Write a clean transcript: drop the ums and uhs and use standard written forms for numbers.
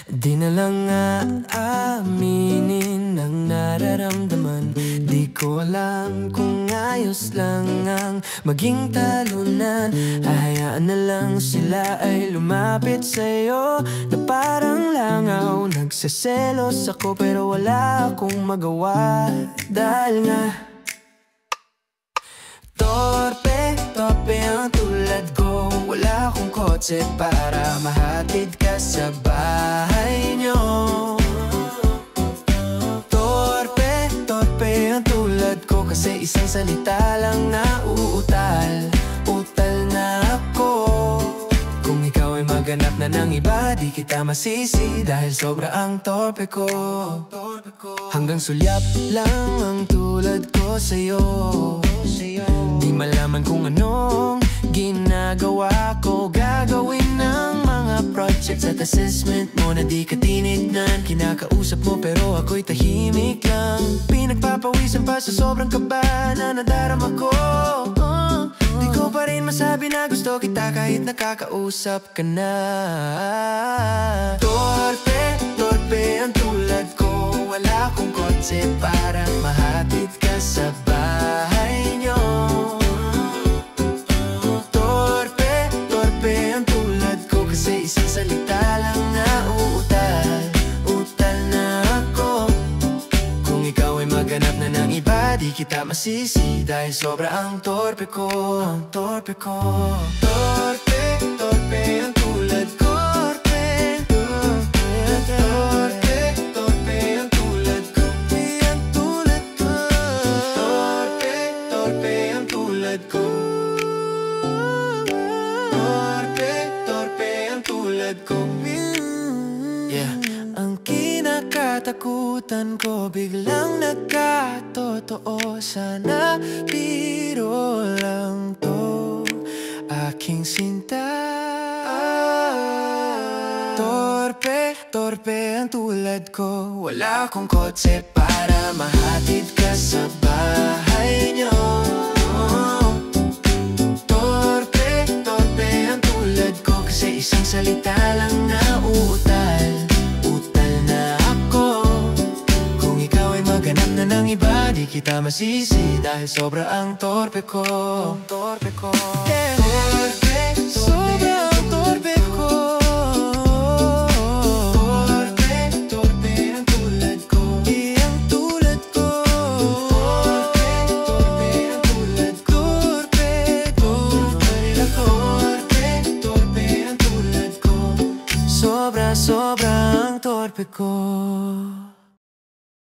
Di na lang aaminin ang nararamdaman. Di ko alam kung ayos lang ang maging talunan. Hahayaan na lang sila ay lumapit sa'yo na parang langaw. Nagseselos ako pero wala akong magawa. Dahil nga torpe ang tulad ko. Wala akong kotse para mahatid ka sa bahay nyo. Torpe ang tulad ko. Kasi isang salita lang na utal na ako. Kung ikaw ay maganap na ng iba, di kita masisi dahil sobra ang torpe ko. Hanggang sulyap lang ang tulad ko sa'yo. Di malaman kung anong ginagawa ko. Gagawin ng mga projects at assessment mo na di ka tinignan. Kinakausap mo pero ako'y tahimik lang. Pinagpapawisan pa sa sobrang kaba na nadarama ko. Di ko pa rin masabi na gusto kita kahit nakakausap ka na. Torpe ang tulad ko. Wala akong kotse para mahatid ka sa bahay nyo. Torpe ang tulad ko. Kasi isang salita lang na utal na ako. Kung ikaw ay maganap na ng iba, di kita masisi dahil sobra ang torpe ko. Torpe ang tulad ko. Yeah. Ang kinakatakutan ko biglang nagkatotoo. Sana biro lang to, aking sinta. Torpe ang tulad ko. Wala akong kotse para mahatid ka sa bahay nyo. Torpe ang tulad ko. Kasi isang salita lang na utal na ako. Kung ikaw ay maganap na ng iba, di kita masisi dahil sobra ang torpe ko. Yeah. Sobra ang torpe ko. Torpe ang tulad ko. Ang tulad ko. Torpe ang tulad ko. Torpe ang tulad ko. Sobra ang torpe ko.